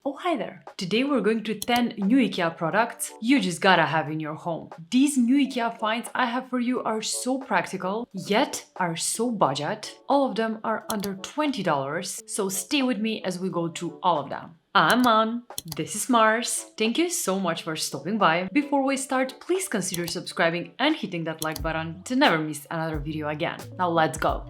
Oh, hi there! Today we're going to 10 new IKEA products you just gotta have in your home. These new IKEA finds I have for you are so practical, yet are so budget. All of them are under $20, so stay with me as we go through all of them. I'm An, this is Mars. Thank you so much for stopping by. Before we start, please consider subscribing and hitting that like button to never miss another video again. Now let's go!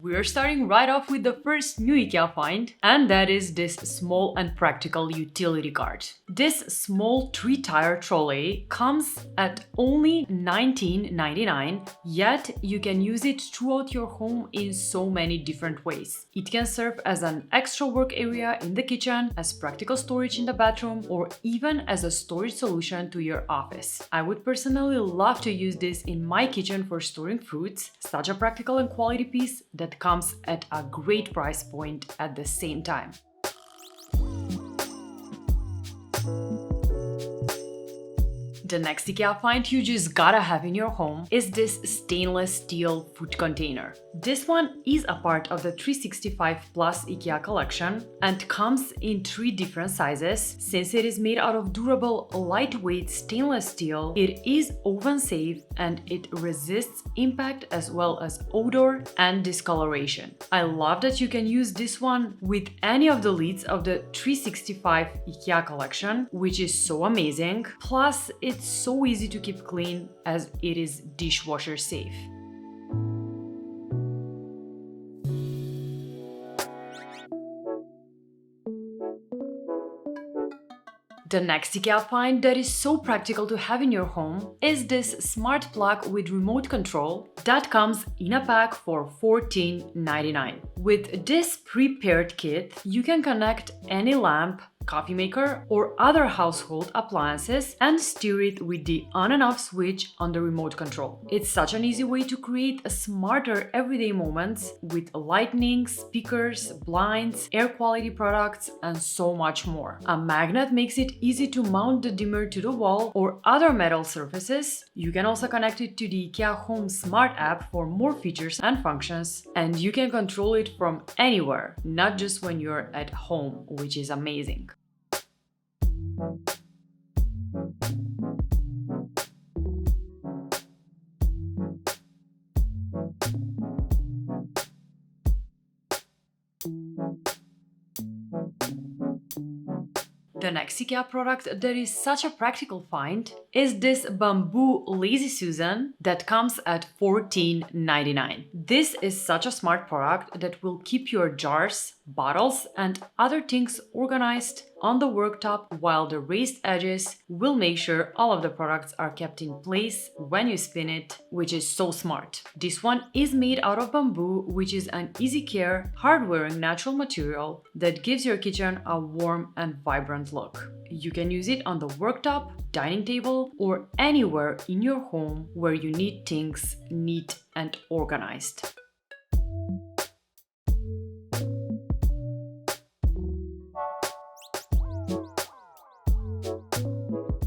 We're starting right off with the first new IKEA find, and that is this small and practical utility cart. This small 3-tire trolley comes at only $19.99, yet you can use it throughout your home in so many different ways. It can serve as an extra work area in the kitchen, as practical storage in the bathroom, or even as a storage solution to your office. I would personally love to use this in my kitchen for storing fruits, such a practical and quality piece that comes at a great price point at the same time. The next IKEA find you just gotta have in your home is this stainless steel food container. This one is a part of the 365 Plus IKEA collection and comes in 3 different sizes. Since it is made out of durable, lightweight stainless steel, it is oven safe and it resists impact as well as odor and discoloration. I love that you can use this one with any of the lids of the 365 IKEA collection, which is so amazing. Plus, it's so easy to keep clean as it is dishwasher safe. The next IKEA find that is so practical to have in your home is this smart plug with remote control that comes in a pack for $14.99. With this prepared kit, you can connect any lamp, coffee maker, or other household appliances and steer it with the on and off switch on the remote control. It's such an easy way to create a smarter everyday moments with lighting, speakers, blinds, air quality products, and so much more. A magnet makes it easy to mount the dimmer to the wall or other metal surfaces. You can also connect it to the IKEA Home Smart app for more features and functions, and you can control it from anywhere, not just when you're at home, which is amazing. The next IKEA product that is such a practical find is this bamboo Lazy Susan that comes at $14.99. This is such a smart product that will keep your jars, bottles, and other things organized on the worktop, while the raised edges will make sure all of the products are kept in place when you spin it, which is so smart. This one is made out of bamboo, which is an easy care, hard-wearing natural material that gives your kitchen a warm and vibrant look. You can use it on the worktop, dining table, or anywhere in your home where you need things neat and organized.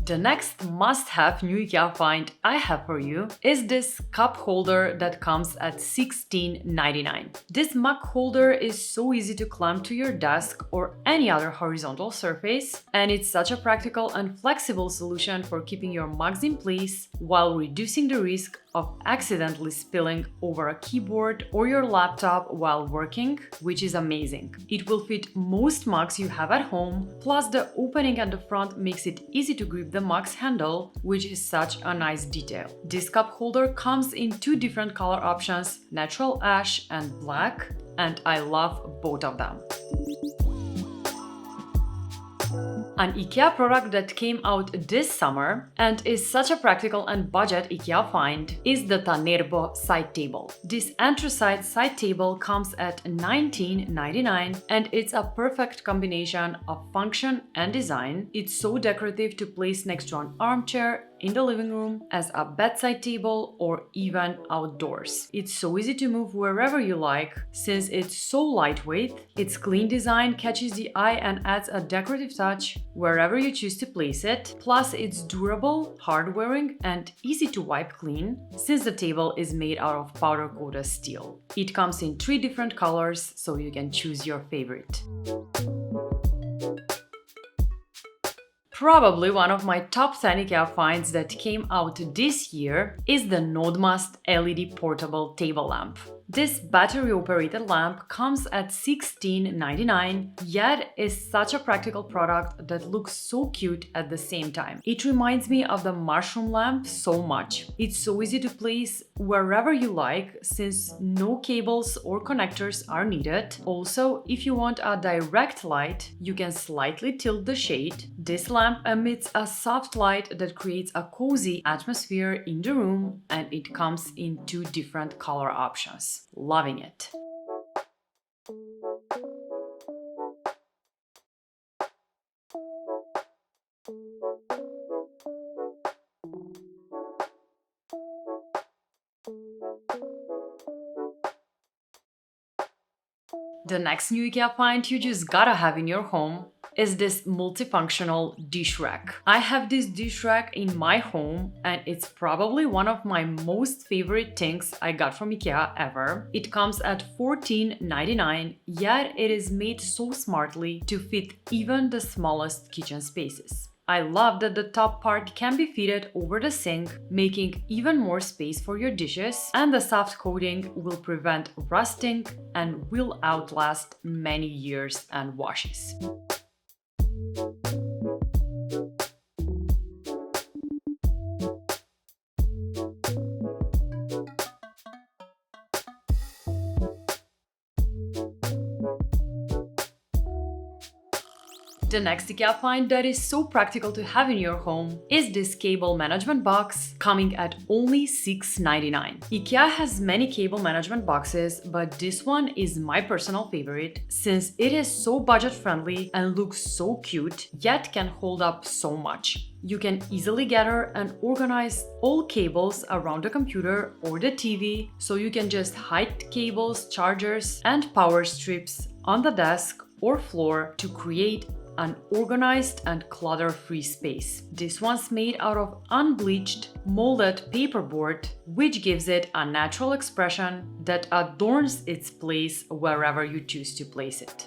The next must-have new IKEA find I have for you is this cup holder that comes at $16.99. This mug holder is so easy to clamp to your desk or any other horizontal surface, and it's such a practical and flexible solution for keeping your mugs in place while reducing the risk of accidentally spilling over a keyboard or your laptop while working, which is amazing. It will fit most mugs you have at home, plus the opening at the front makes it easy to grip the mug's handle, which is such a nice detail. This cup holder comes in 2 different color options, natural ash and black, and I love both of them. An IKEA product that came out this summer and is such a practical and budget IKEA find is the TÅNEBRO Side Table. This anthracite side table comes at $19.99 and it's a perfect combination of function and design. It's so decorative to place next to an armchair, in the living room, as a bedside table, or even outdoors. It's so easy to move wherever you like. Since it's so lightweight, its clean design catches the eye and adds a decorative touch storage wherever you choose to place it. Plus, it's durable, hard-wearing, and easy to wipe clean since the table is made out of powder-coated steel. It comes in 3 different colors, so you can choose your favorite. Probably one of my top 10 IKEA finds that came out this year is the NÖDMAST LED portable table lamp. This battery-operated lamp comes at $16.99, yet is such a practical product that looks so cute at the same time. It reminds me of the mushroom lamp so much. It's so easy to place wherever you like since no cables or connectors are needed. Also, if you want a direct light, you can slightly tilt the shade. This lamp emits a soft light that creates a cozy atmosphere in the room, and it comes in 2 different color options. Loving it. The next new IKEA find you just gotta have in your home is this multifunctional dish rack. I have this dish rack in my home and it's probably one of my most favorite things I got from IKEA ever. It comes at $14.99, yet it is made so smartly to fit even the smallest kitchen spaces. I love that the top part can be fitted over the sink, making even more space for your dishes, and the soft coating will prevent rusting and will outlast many years and washes. The next IKEA find that is so practical to have in your home is this cable management box, coming at only $6.99. IKEA has many cable management boxes, but this one is my personal favorite since it is so budget-friendly and looks so cute, yet can hold up so much. You can easily gather and organize all cables around the computer or the TV, so you can just hide cables, chargers, and power strips on the desk or floor to create an organized and clutter-free space. This one's made out of unbleached, molded paperboard, which gives it a natural expression that adorns its place wherever you choose to place it.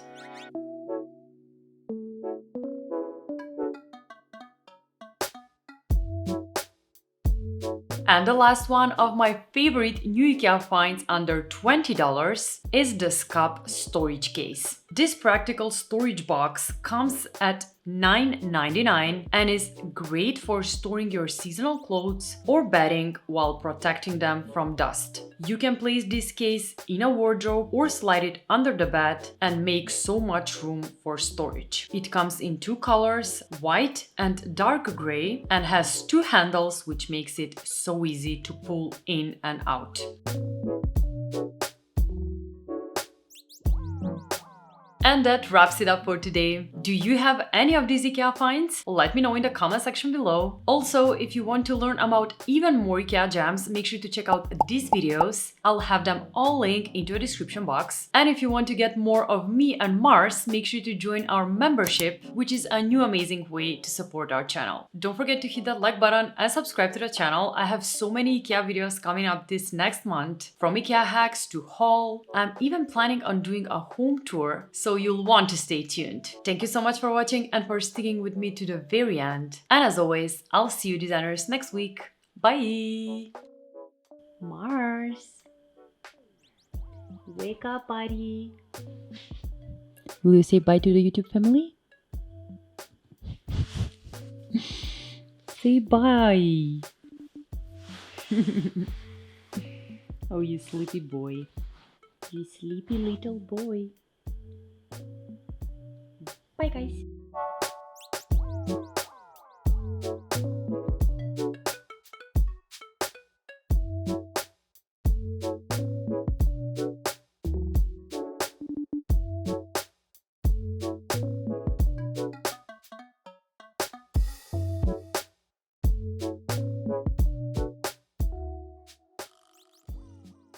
And the last one of my favorite new IKEA finds under $20 is the SKUBB Storage case. This practical storage box comes at $9.99 and is great for storing your seasonal clothes or bedding while protecting them from dust. You can place this case in a wardrobe or slide it under the bed and make so much room for storage. It comes in 2 colors, white and dark gray, and has 2 handles, which makes it so easy to pull in and out. And that wraps it up for today. Do you have any of these IKEA finds? Let me know in the comment section below. Also, if you want to learn about even more IKEA gems, make sure to check out these videos. I'll have them all linked into a description box. And if you want to get more of me and Mars, make sure to join our membership, which is a new amazing way to support our channel. Don't forget to hit that like button and subscribe to the channel. I have so many IKEA videos coming up this next month, from IKEA hacks to haul. I'm even planning on doing a home tour, so you'll want to stay tuned. Thank you so much for watching and for sticking with me to the very end. And as always, I'll see you designers next week. Bye! Mars! Wake up, buddy! Will you say bye to the YouTube family? Say bye! Oh, you sleepy boy. You sleepy little boy. Bye, guys.